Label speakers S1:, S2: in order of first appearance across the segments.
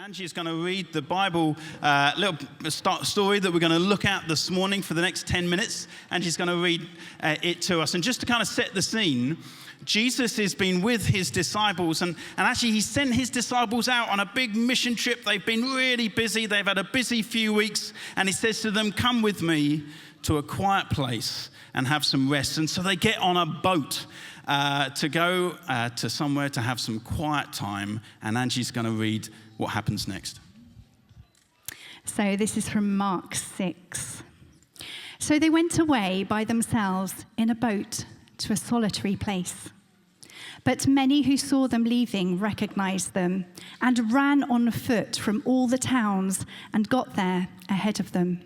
S1: Angie's going to read the Bible little story that we're going to look at this morning for the next 10 minutes. Angie's going to read it to us. And just to kind of set the scene, Jesus has been with his disciples, and actually he sent his disciples out on a big mission trip. They've been really busy. They've had a busy few weeks, and he says to them, "Come with me to a quiet place and have some rest." And so they get on a boat to go to somewhere to have some quiet time, and Angie's going to read what happens next.
S2: So this is from Mark 6. So they went away by themselves in a boat to a solitary place. But many who saw them leaving recognized them and ran on foot from all the towns and got there ahead of them.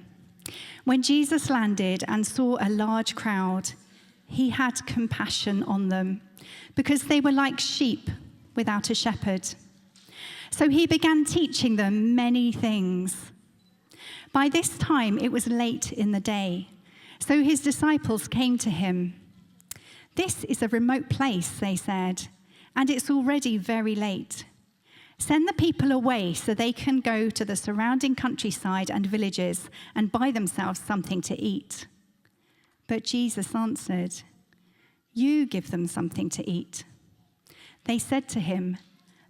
S2: When Jesus landed and saw a large crowd, he had compassion on them because they were like sheep without a shepherd. So he began teaching them many things. By this time, it was late in the day. So his disciples came to him. "This is a remote place," they said, "and it's already very late. Send the people away so they can go to the surrounding countryside and villages and buy themselves something to eat." But Jesus answered, "You give them something to eat." They said to him,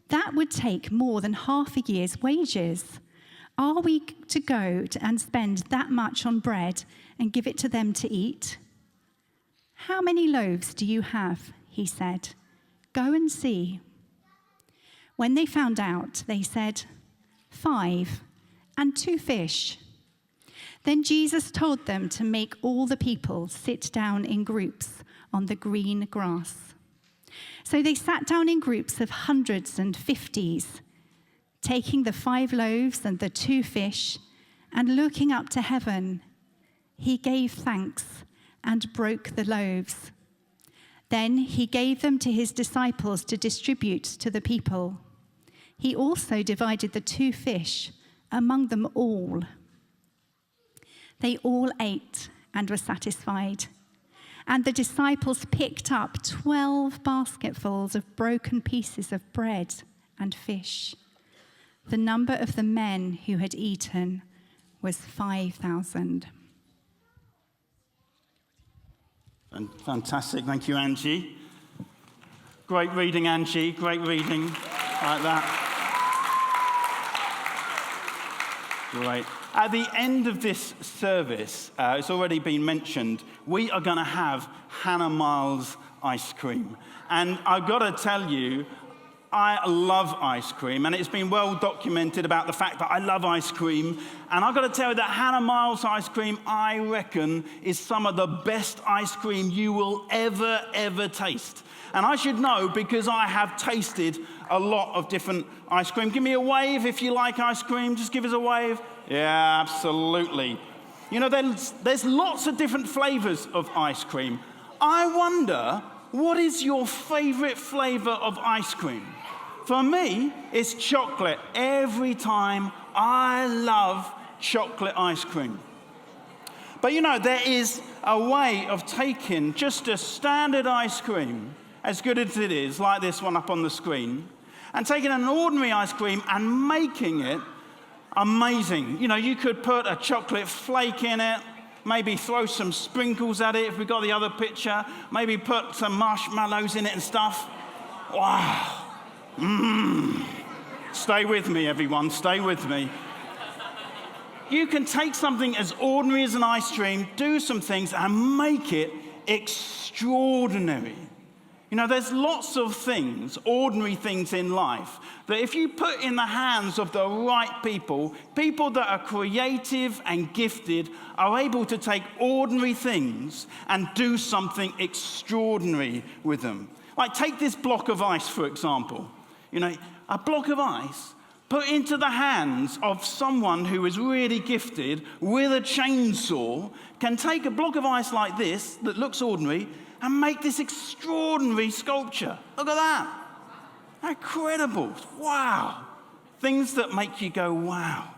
S2: "That would take more than half a year's wages. Are we to go and spend that much on bread and give it to them to eat?" "How many loaves do you have?" he said. "Go and see." When they found out, they said, 5 and 2 fish. Then Jesus told them to make all the people sit down in groups on the green grass. So they sat down in groups of hundreds and 50s, taking the 5 loaves and the 2 fish, and looking up to heaven, he gave thanks and broke the loaves. Then he gave them to his disciples to distribute to the people. He also divided the 2 fish among them all. They all ate and were satisfied. And the disciples picked up 12 basketfuls of broken pieces of bread and fish. The number of the men who had eaten was 5,000.
S1: Fantastic. Thank you, Angie. Great reading, Angie. Great reading. Like that. Great. At the end of this service, it's already been mentioned, we are going to have Hannah Miles ice cream. And I've got to tell you, I love ice cream, and it's been well documented about the fact that I love ice cream. And I've got to tell you that Hannah Miles ice cream, I reckon, is some of the best ice cream you will ever taste. And I should know because I have tasted a lot of different ice cream. Give me a wave if you like ice cream. Just give us a wave. Yeah, absolutely. You know, there's lots of different flavors of ice cream. I wonder, what is your favorite flavor of ice cream? For me, it's chocolate. Every time I love chocolate ice cream. But you know, there is a way of taking just a standard ice cream, as good as it is, like this one up on the screen, and taking an ordinary ice cream and making it amazing. You know, you could put a chocolate flake in it, maybe throw some sprinkles at it if we got the other picture, maybe put some marshmallows in it and stuff. Wow. Stay with me, everyone, stay with me. You can take something as ordinary as an ice cream, do some things, and make it extraordinary. You know, there's lots of things, ordinary things in life, that if you put in the hands of the right people, people that are creative and gifted are able to take ordinary things and do something extraordinary with them. Like, take this block of ice, for example. You know, a block of ice put into the hands of someone who is really gifted with a chainsaw can take a block of ice like this that looks ordinary and make this extraordinary sculpture. Look at that. Incredible. Wow. Things that make you go, wow.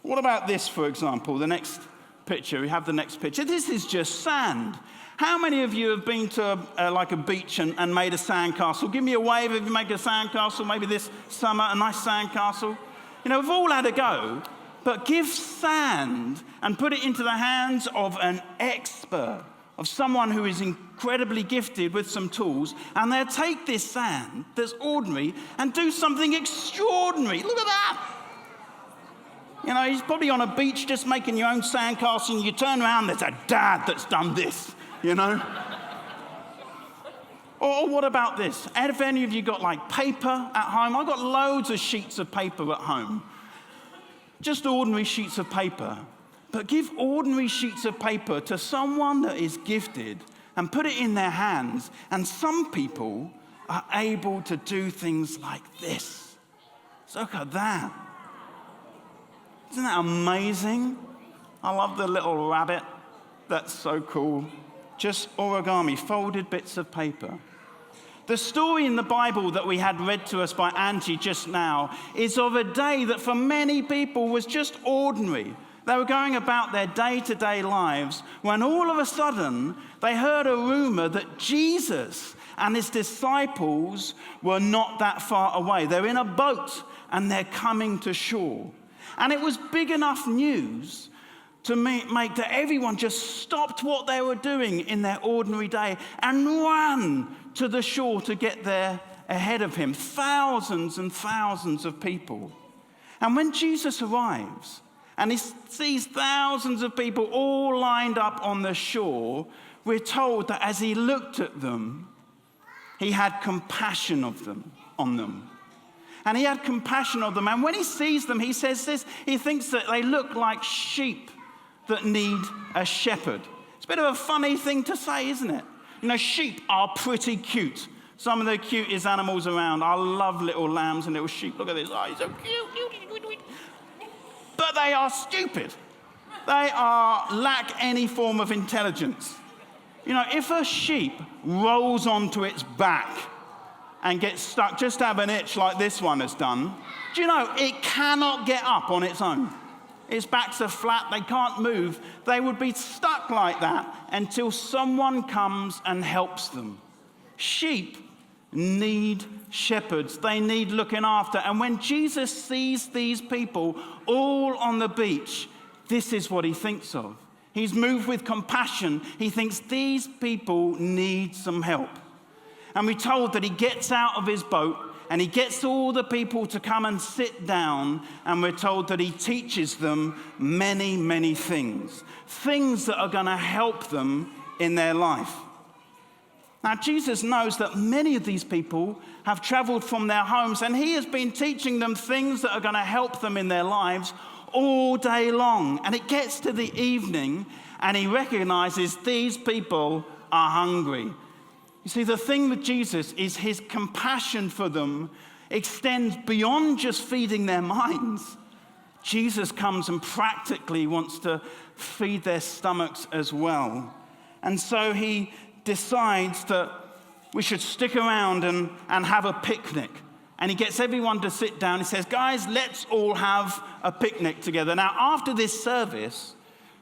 S1: What about this, for example, the next picture. We have the next picture. This is just sand. How many of you have been to like a beach and made a sandcastle? Give me a wave if you make a sandcastle, maybe this summer, a nice sandcastle. You know, we've all had a go, but give sand and put it into the hands of an expert, of someone who is incredibly gifted with some tools, and they'll take this sand that's ordinary and do something extraordinary. Look at that. You know, he's probably on a beach just making your own sandcastle, and you turn around, there's a dad that's done this, you know? Or what about this? Have any of you got like paper at home? I've got loads of sheets of paper at home. Just ordinary sheets of paper. But give ordinary sheets of paper to someone that is gifted and put it in their hands. And some people are able to do things like this. So look at that. Isn't that amazing? I love the little rabbit. That's so cool. Just origami, folded bits of paper. The story in the Bible that we had read to us by Angie just now is of a day that for many people was just ordinary. They were going about their day-to-day lives when all of a sudden they heard a rumor that Jesus and his disciples were not that far away. They're in a boat and they're coming to shore. And it was big enough news to make that everyone just stopped what they were doing in their ordinary day and ran to the shore to get there ahead of him. Thousands and thousands of people. And when Jesus arrives and he sees thousands of people all lined up on the shore, we're told that as he looked at them, he had compassion on them. And he had compassion on them. And when he sees them, he says this, he thinks that they look like sheep that need a shepherd. It's a bit of a funny thing to say, isn't it? You know, sheep are pretty cute. Some of the cutest animals around. I love little lambs and little sheep. Look at this. Oh, he's so cute. But they are stupid. They lack any form of intelligence. You know, if a sheep rolls onto its back and gets stuck, just have an itch like this one has done, do you know, it cannot get up on its own. Its backs are flat, they can't move. They would be stuck like that until someone comes and helps them. Sheep need shepherds. They need looking after. And when Jesus sees these people all on the beach, this is what he thinks of. He's moved with compassion. He thinks these people need some help. And we're told that he gets out of his boat and he gets all the people to come and sit down, and we're told that he teaches them many, many things. Things that are going to help them in their life. Now, Jesus knows that many of these people have traveled from their homes, and he has been teaching them things that are going to help them in their lives all day long. And it gets to the evening, and he recognizes these people are hungry. You see, the thing with Jesus is his compassion for them extends beyond just feeding their minds. Jesus comes and practically wants to feed their stomachs as well. And so he decides that we should stick around and have a picnic. And he gets everyone to sit down. He says, guys, let's all have a picnic together. Now, after this service,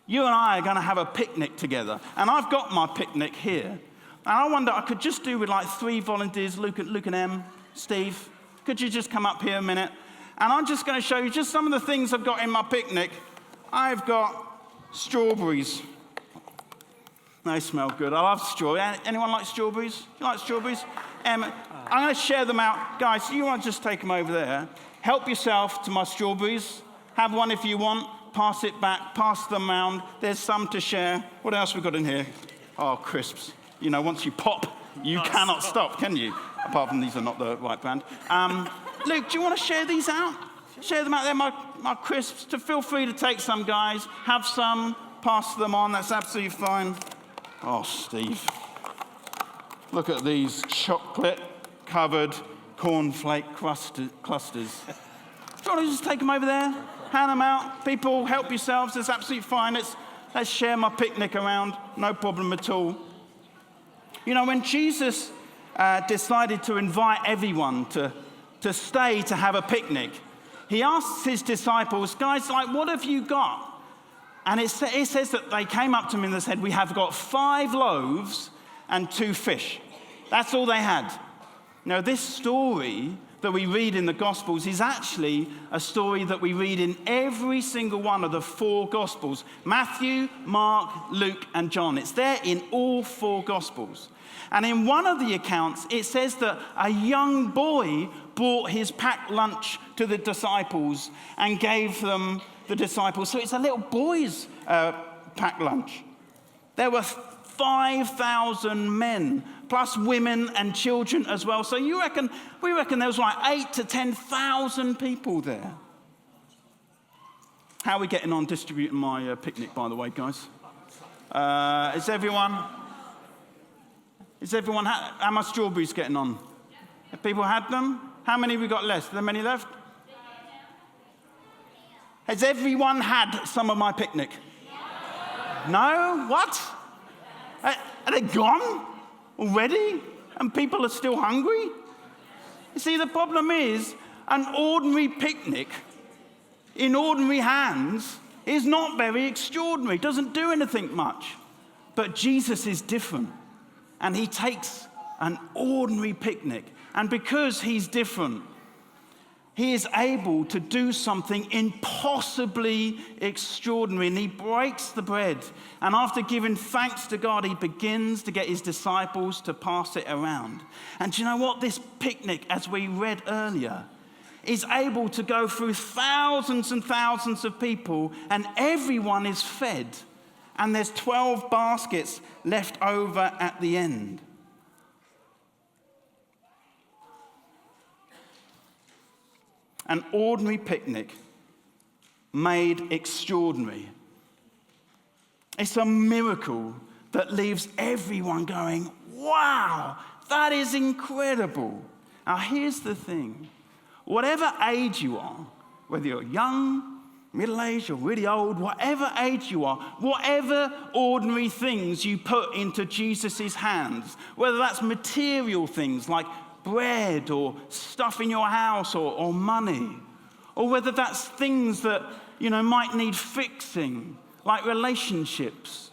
S1: you and I are going to have a picnic together. And I've got my picnic here. And I wonder, I could just do with like 3 volunteers, Luke and Em, Steve. Could you just come up here a minute? And I'm just going to show you just some of the things I've got in my picnic. I've got strawberries. They smell good. I love strawberries. Anyone like strawberries? You like strawberries? I'm going to share them out. Guys, you want to just take them over there. Help yourself to my strawberries. Have one if you want. Pass it back. Pass them around. There's some to share. What else we got in here? Oh, crisps. You know, once you pop, you cannot stop, can you? Apart from these are not the right brand. Luke, do you want to share these out? Share them out there, my crisps. Feel free to take some, guys. Have some, pass them on. That's absolutely fine. Oh, Steve. Look at these chocolate-covered cornflake clusters. Do you want to just take them over there? Hand them out. People, help yourselves. That's absolutely fine. Let's share my picnic around. No problem at all. You know, when Jesus decided to invite everyone to stay to have a picnic, he asks his disciples, guys, like, what have you got? And it says that they came up to him and they said, we have got 5 loaves and 2 fish. That's all they had. Now, this story that we read in the Gospels is actually a story that we read in every single one of the 4 Gospels. Matthew, Mark, Luke, and John. It's there in all 4 Gospels. And in one of the accounts, it says that a young boy brought his packed lunch to the disciples and gave them the disciples. So it's a little boy's packed lunch. There were 5,000 men, plus women and children as well. So we reckon there was like 8,000 to 10,000 people there. How are we getting on distributing my picnic, by the way, guys? Is everyone, how are my strawberries getting on? Have people had them? How many have we got left? Are there many left? Has everyone had some of my picnic? No? What? Are they gone already? And people are still hungry? You see, the problem is an ordinary picnic in ordinary hands is not very extraordinary. It doesn't do anything much. But Jesus is different. And he takes an ordinary picnic. And because he's different, he is able to do something impossibly extraordinary. And he breaks the bread. And after giving thanks to God, he begins to get his disciples to pass it around. And do you know what? This picnic, as we read earlier, is able to go through thousands and thousands of people, and everyone is fed. And there's 12 baskets left over at the end. An ordinary picnic made extraordinary. It's a miracle that leaves everyone going, wow, that is incredible. Now here's the thing. Whatever age you are, whether you're young, middle-aged, or really old, whatever age you are, whatever ordinary things you put into Jesus' hands, whether that's material things like bread or stuff in your house or money, or whether that's things that, might need fixing, like relationships,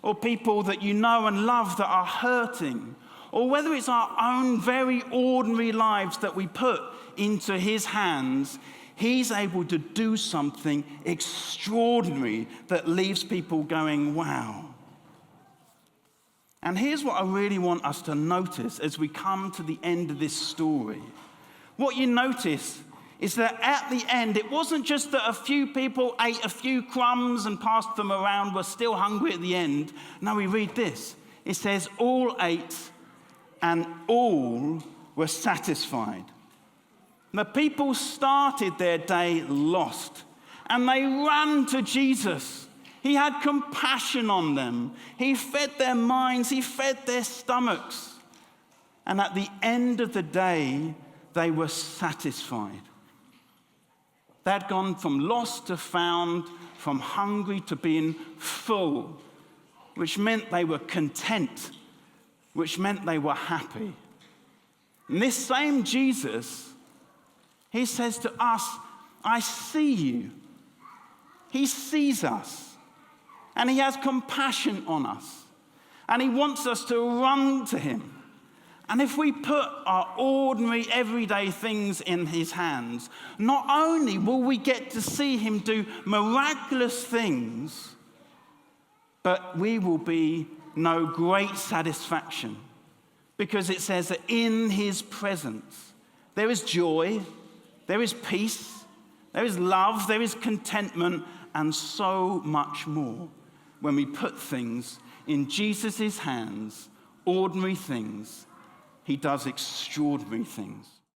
S1: or people that you know and love that are hurting, or whether it's our own very ordinary lives that we put into his hands, he's able to do something extraordinary that leaves people going, wow. And here's what I really want us to notice as we come to the end of this story. What you notice is that at the end, it wasn't just that a few people ate a few crumbs and passed them around, were still hungry at the end. No, we read this. It says, all ate and all were satisfied. The people started their day lost, and they ran to Jesus. He had compassion on them. He fed their minds. He fed their stomachs. And at the end of the day, they were satisfied. They had gone from lost to found, from hungry to being full, which meant they were content, which meant they were happy. And this same Jesus, he says to us, I see you. He sees us. And he has compassion on us. And he wants us to run to him. And if we put our ordinary, everyday things in his hands, not only will we get to see him do miraculous things, but we will know great satisfaction. Because it says that in his presence, there is joy, there is peace, there is love, there is contentment, and so much more. When we put things in Jesus' hands, ordinary things, he does extraordinary things.